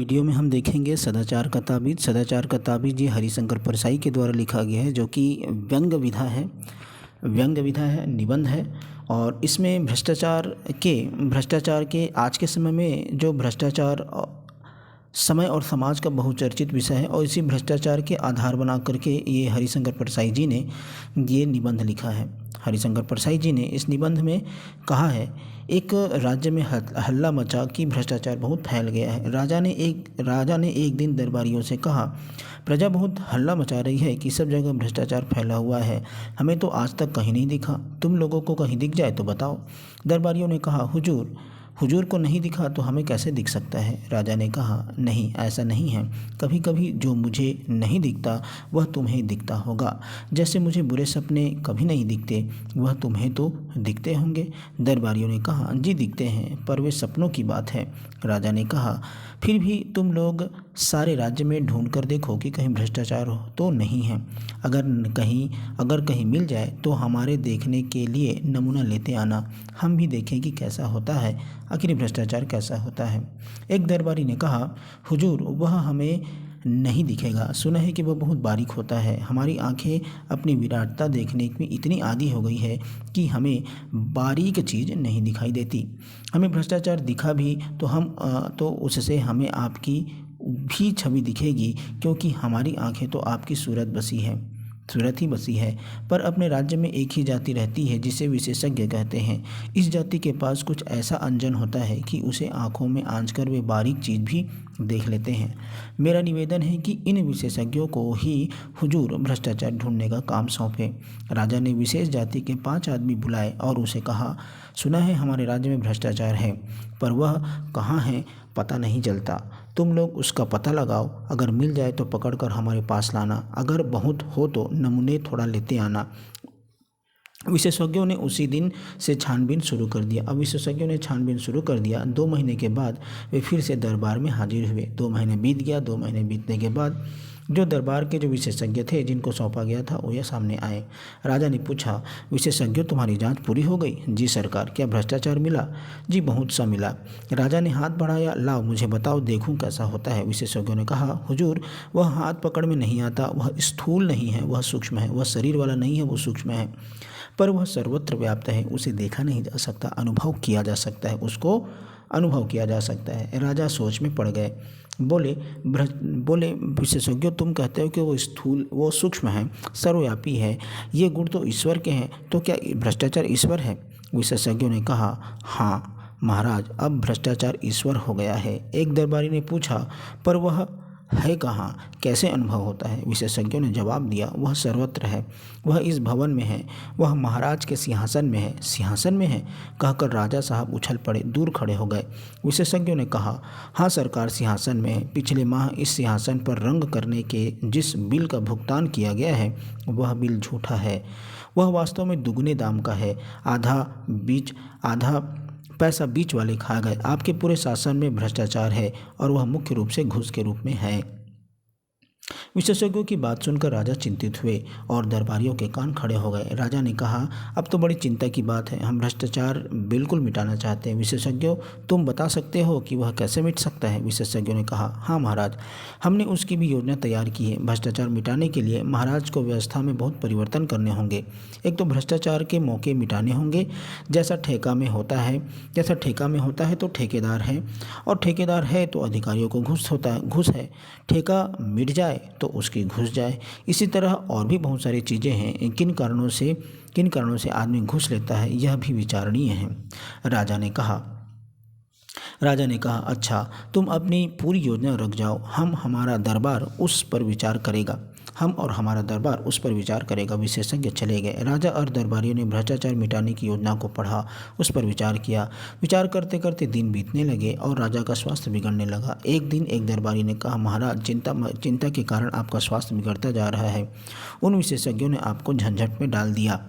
Video में हम देखेंगे सदाचार का ताबीज़। सदाचार का ताबीज़ ये हरिशंकर परसाई के द्वारा लिखा गया है, जो कि व्यंग्य विधा है, निबंध है। और इसमें भ्रष्टाचार के आज के समय में जो भ्रष्टाचार समय और समाज का बहुचर्चित विषय है, और इसी भ्रष्टाचार के आधार बना करके ये हरिशंकर परसाई जी ने ये निबंध लिखा है। हरिशंकर परसाई जी ने इस निबंध में कहा है, एक राज्य में हल्ला मचा कि भ्रष्टाचार बहुत फैल गया है। राजा ने एक दिन दरबारियों से कहा, प्रजा बहुत हल्ला मचा रही है कि सब जगह भ्रष्टाचार फैला हुआ है, हमें तो आज तक कहीं नहीं दिखा, तुम लोगों को कहीं दिख जाए तो बताओ। दरबारियों ने कहा, हुजूर को नहीं दिखा तो हमें कैसे दिख सकता है। राजा ने कहा, नहीं, ऐसा नहीं है, कभी कभी जो मुझे नहीं दिखता वह तुम्हें दिखता होगा, जैसे मुझे बुरे सपने कभी नहीं दिखते वह तुम्हें तो दिखते होंगे। दरबारियों ने कहा, जी दिखते हैं, पर वे सपनों की बात है। राजा ने कहा, फिर भी तुम लोग सारे राज्य में ढूंढ कर देखो कि कहीं भ्रष्टाचार तो नहीं है। अगर कहीं मिल जाए तो हमारे देखने के लिए नमूना लेते आना, हम भी देखें कि कैसा होता है, आखिर भ्रष्टाचार कैसा होता है। एक दरबारी ने कहा, हुजूर वह हमें नहीं दिखेगा, सुना है कि वह बहुत बारीक होता है। हमारी आंखें अपनी विराटता देखने में इतनी आदी हो गई है कि हमें बारीक चीज़ नहीं दिखाई देती। हमें भ्रष्टाचार दिखा भी तो उससे हमें आपकी भी छवि दिखेगी, क्योंकि हमारी आंखें तो आपकी सूरत ही बसी है। पर अपने राज्य में एक ही जाति रहती है जिसे विशेषज्ञ कहते हैं। इस जाति के पास कुछ ऐसा अंजन होता है कि उसे आंखों में आंच कर वे बारीक चीज़ भी देख लेते हैं। मेरा निवेदन है कि इन विशेषज्ञों को ही हुजूर भ्रष्टाचार ढूंढने का काम सौंपे। राजा ने विशेष जाति के 5 आदमी बुलाए और उसे कहा, सुना है हमारे राज्य में भ्रष्टाचार है, पर वह कहाँ है पता नहीं चलता। तुम लोग उसका पता लगाओ, अगर मिल जाए तो पकड़ कर हमारे पास लाना, अगर बहुत हो तो नमूने थोड़ा लेते आना। विशेषज्ञों ने उसी दिन से छानबीन शुरू कर दिया। 2 महीने के बाद वे फिर से दरबार में हाजिर हुए। 2 महीने बीत गया। 2 महीने बीतने के बाद जो दरबार के जो विशेषज्ञ थे जिनको सौंपा गया था वो यह सामने आए। राजा ने पूछा, विशेषज्ञों तुम्हारी जांच पूरी हो गई? जी सरकार। क्या भ्रष्टाचार मिला? जी बहुत सा मिला। राजा ने हाथ बढ़ाया, लाओ मुझे बताओ, देखूं कैसा होता है। विशेषज्ञों ने कहा, हुजूर वह हाथ पकड़ में नहीं आता, वह स्थूल नहीं है, वह सूक्ष्म है, वह शरीर वाला नहीं है, वो सूक्ष्म है, पर वह सर्वत्र व्याप्त है, उसे देखा नहीं जा सकता, अनुभव किया जा सकता है, उसको अनुभव किया जा सकता है। राजा सोच में पड़ गए। बोले, विशेषज्ञों तुम कहते हो कि वो सूक्ष्म है, सर्वव्यापी है, ये गुण तो ईश्वर के हैं, तो क्या भ्रष्टाचार ईश्वर है? विशेषज्ञों ने कहा, हाँ महाराज, अब भ्रष्टाचार ईश्वर हो गया है। एक दरबारी ने पूछा, पर वह है कहाँ, कैसे अनुभव होता है? विशेषज्ञों ने जवाब दिया, वह सर्वत्र है, वह इस भवन में है, वह महाराज के सिंहासन में है। सिंहासन में है कहकर राजा साहब उछल पड़े, दूर खड़े हो गए। विशेषज्ञों ने कहा, हाँ सरकार, सिंहासन में है। पिछले माह इस सिंहासन पर रंग करने के जिस बिल का भुगतान किया गया है वह बिल झूठा है, वह वास्तव में दुगने दाम का है। आधा पैसा बीच वाले खा गए। आपके पूरे शासन में भ्रष्टाचार है और वह मुख्य रूप से घूस के रूप में है। विशेषज्ञों की बात सुनकर राजा चिंतित हुए और दरबारियों के कान खड़े हो गए। राजा ने कहा, अब तो बड़ी चिंता की बात है, हम भ्रष्टाचार बिल्कुल मिटाना चाहते हैं। विशेषज्ञों तुम बता सकते हो कि वह कैसे मिट सकता है? विशेषज्ञों ने कहा, हाँ महाराज, हमने उसकी भी योजना तैयार की है। भ्रष्टाचार मिटाने के लिए महाराज को व्यवस्था में बहुत परिवर्तन करने होंगे। एक तो भ्रष्टाचार के मौके मिटाने होंगे। जैसा ठेका में होता है तो ठेकेदार है, और ठेकेदार है तो अधिकारियों को घूस है। ठेका मिट जाए तो उसकी घुस जाए। इसी तरह और भी बहुत सारी चीज़ें हैं, किन कारणों से आदमी घुस लेता है, यह भी विचारणीय है। राजा ने कहा, अच्छा तुम अपनी पूरी योजना रख जाओ, हम और हमारा दरबार उस पर विचार करेगा। विशेषज्ञ चले गए। राजा और दरबारियों ने भ्रष्टाचार मिटाने की योजना को पढ़ा, उस पर विचार किया। विचार करते करते दिन बीतने लगे और राजा का स्वास्थ्य बिगड़ने लगा। एक दिन एक दरबारी ने कहा, महाराज, चिंता के कारण आपका स्वास्थ्य बिगड़ता जा रहा है। उन विशेषज्ञों ने आपको झंझट में डाल दिया।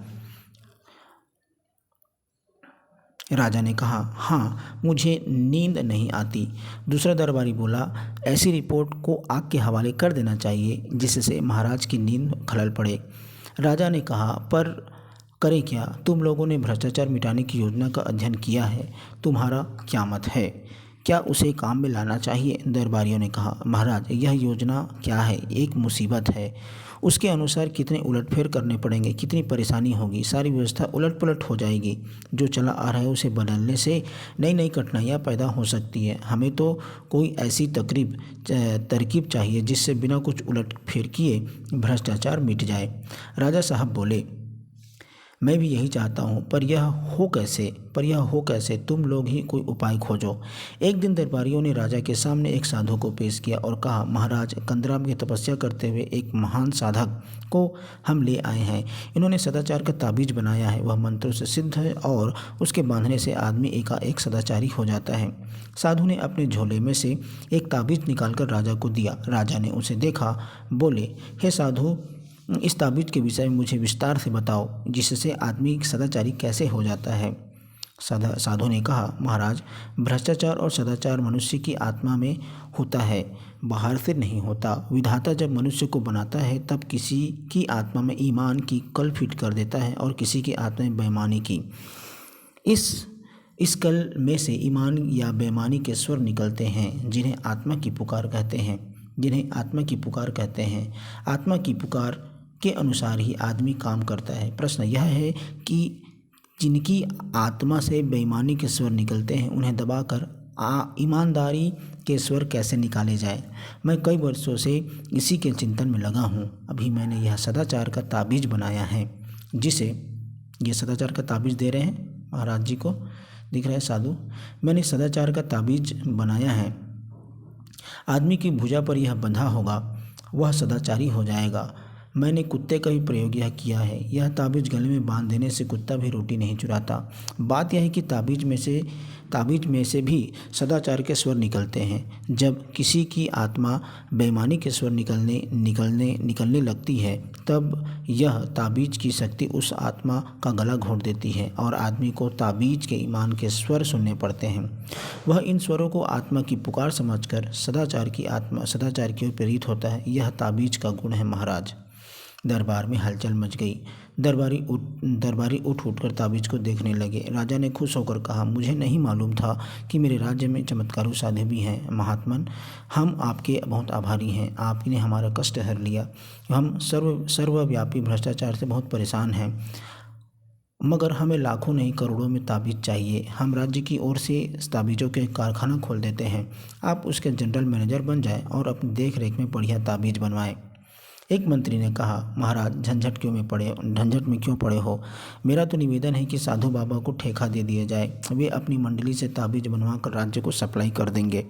राजा ने कहा, हाँ मुझे नींद नहीं आती। दूसरा दरबारी बोला, ऐसी रिपोर्ट को आग के हवाले कर देना चाहिए जिससे महाराज की नींद खलल पड़े। राजा ने कहा, पर करें क्या? तुम लोगों ने भ्रष्टाचार मिटाने की योजना का अध्ययन किया है, तुम्हारा क्या मत है? क्या उसे काम में लाना चाहिए? दरबारियों ने कहा, महाराज यह योजना क्या है, एक मुसीबत है। उसके अनुसार कितने उलटफेर करने पड़ेंगे, कितनी परेशानी होगी, सारी व्यवस्था उलट पुलट हो जाएगी। जो चला आ रहा है उसे बदलने से नई नई कठिनाइयाँ पैदा हो सकती है। हमें तो कोई ऐसी तरकीब चाहिए जिससे बिना कुछ उलट फेर किए भ्रष्टाचार मिट जाए। राजा साहब बोले, मैं भी यही चाहता हूँ, पर यह हो कैसे? तुम लोग ही कोई उपाय खोजो। एक दिन दरबारियों ने राजा के सामने एक साधु को पेश किया और कहा, महाराज, कंदराम की तपस्या करते हुए एक महान साधक को हम ले आए हैं। इन्होंने सदाचार का ताबीज बनाया है। वह मंत्रों से सिद्ध है और उसके बांधने से आदमी एकाएक सदाचारी हो जाता है। साधु ने अपने झोले में से एक ताबीज निकालकर राजा को दिया। राजा ने उसे देखा, बोले, हे साधु, इस ताबीज के विषय में मुझे विस्तार से बताओ, जिससे आदमी सदाचारी कैसे हो जाता है। साधु ने कहा, महाराज, भ्रष्टाचार और सदाचार मनुष्य की आत्मा में होता है, बाहर से नहीं होता। विधाता जब मनुष्य को बनाता है तब किसी की आत्मा में ईमान की कल फिट कर देता है और किसी की आत्मा में बेईमानी की। इस कल में से ईमान या बेईमानी के स्वर निकलते हैं, जिन्हें आत्मा की पुकार कहते हैं। आत्मा की पुकार के अनुसार ही आदमी काम करता है। प्रश्न यह है कि जिनकी आत्मा से बेईमानी के स्वर निकलते हैं, उन्हें दबाकर ईमानदारी के स्वर कैसे निकाले जाए। मैं कई वर्षों से इसी के चिंतन में लगा हूँ। अभी मैंने यह सदाचार का ताबीज बनाया है, जिसे ये सदाचार का ताबीज दे रहे हैं महाराज जी को, दिख रहा है साधु। मैंने सदाचार का ताबीज बनाया है। आदमी की भुजा पर यह बंधा होगा, वह सदाचारी हो जाएगा। मैंने कुत्ते का भी प्रयोग यह किया है। यह ताबीज गले में बांध देने से कुत्ता भी रोटी नहीं चुराता। बात यह है कि ताबीज में से भी सदाचार के स्वर निकलते हैं। जब किसी की आत्मा बेईमानी के स्वर निकलने लगती है, तब यह ताबीज की शक्ति उस आत्मा का गला घोंट देती है और आदमी को ताबीज के ईमान के स्वर सुनने पड़ते हैं। वह इन स्वरों को आत्मा की पुकार समझकर सदाचार की ओर प्रेरित होता है। यह ताबीज का गुण है महाराज। दरबार में हलचल मच गई। दरबारी उठकर ताबीज को देखने लगे। राजा ने खुश होकर कहा, मुझे नहीं मालूम था कि मेरे राज्य में चमत्कारू साधु भी हैं। महात्मन, हम आपके बहुत आभारी हैं। आपने हमारा कष्ट हर लिया। हम सर्वव्यापी भ्रष्टाचार से बहुत परेशान हैं, मगर हमें लाखों नहीं करोड़ों में ताबीज चाहिए। हम राज्य की ओर से ताबीज़ों के कारखाना खोल देते हैं। आप उसके जनरल मैनेजर बन जाएं और अपनी देख रेख में बढ़िया ताबीज बनवाएं। एक मंत्री ने कहा, महाराज, झंझट में क्यों पड़े हो? मेरा तो निवेदन है कि साधु बाबा को ठेका दे दिया जाए। वे अपनी मंडली से ताबीज बनवा कर राज्य को सप्लाई कर देंगे।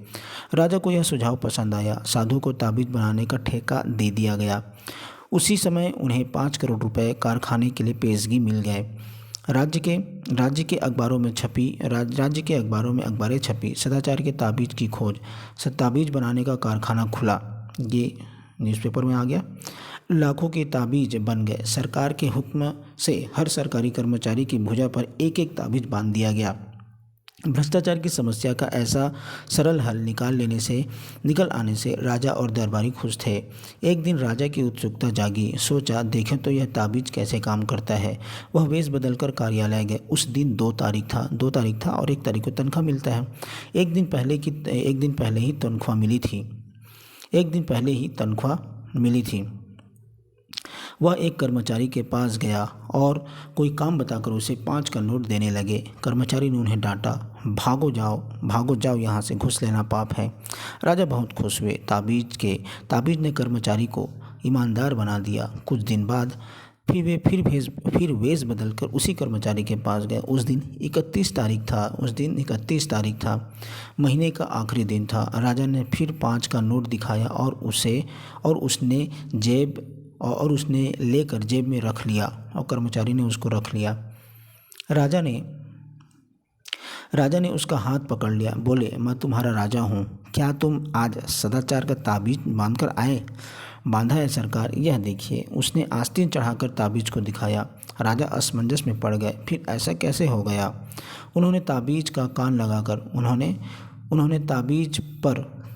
राजा को यह सुझाव पसंद आया। साधु को ताबीज बनाने का ठेका दे दिया गया। उसी समय उन्हें 5 करोड़ रुपए कारखाने के लिए पेशगी मिल गए। राज्य के अखबारों में अखबारें छपी। सदाचार के ताबीज की खोज। ताबीज बनाने का कारखाना खुला। ये न्यूज़पेपर में आ गया। लाखों के ताबीज बन गए। सरकार के हुक्म से हर सरकारी कर्मचारी की भुजा पर एक एक ताबीज बांध दिया गया। भ्रष्टाचार की समस्या का ऐसा सरल हल निकल आने से राजा और दरबारी खुश थे। एक दिन राजा की उत्सुकता जागी। सोचा, देखें तो यह ताबीज कैसे काम करता है। वह वेश बदलकर कार्यालय गए। उस दिन 2 तारीख था और 1 तारीख को तनख्वाह मिलता है। एक दिन पहले ही तनख्वाह मिली थी। वह एक कर्मचारी के पास गया और कोई काम बताकर उसे 5 का नोट देने लगे। कर्मचारी ने उन्हें डांटा, भागो जाओ यहाँ से, घूस लेना पाप है। राजा बहुत खुश हुए। ताबीज ने कर्मचारी को ईमानदार बना दिया। कुछ दिन बाद फिर वेश बदलकर उसी कर्मचारी के पास गए। उस दिन 31 तारीख था। महीने का आखिरी दिन था। राजा ने फिर 5 का नोट दिखाया और उसने लेकर जेब में रख लिया और कर्मचारी ने उसको रख लिया। राजा ने उसका हाथ पकड़ लिया। बोले, मैं तुम्हारा राजा हूँ। क्या तुम आज सदाचार का ताबीज बांधकर आए? बांधा है सरकार, यह देखिए। उसने आस्तीन चढ़ाकर ताबीज को दिखाया। राजा असमंजस में पड़ गए। फिर ऐसा कैसे हो गया? उन्होंने ताबीज पर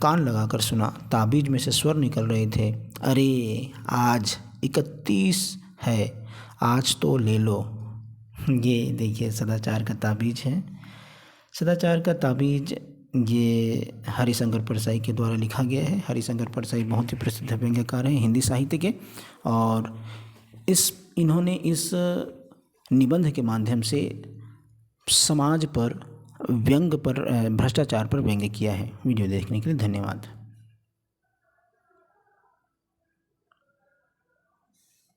कान लगाकर सुना। ताबीज में से स्वर निकल रहे थे, अरे आज 31 है, आज तो ले लो। ये देखिए, सदाचार का ताबीज है। सदाचार का ताबीज ये हरिशंकर परसाई के द्वारा लिखा गया है। हरिशंकर परसाई बहुत ही प्रसिद्ध व्यंग्यकार हैं हिंदी साहित्य के, और इन्होंने इस निबंध के माध्यम से समाज पर व्यंग पर भ्रष्टाचार पर व्यंग्य किया है। वीडियो देखने के लिए धन्यवाद।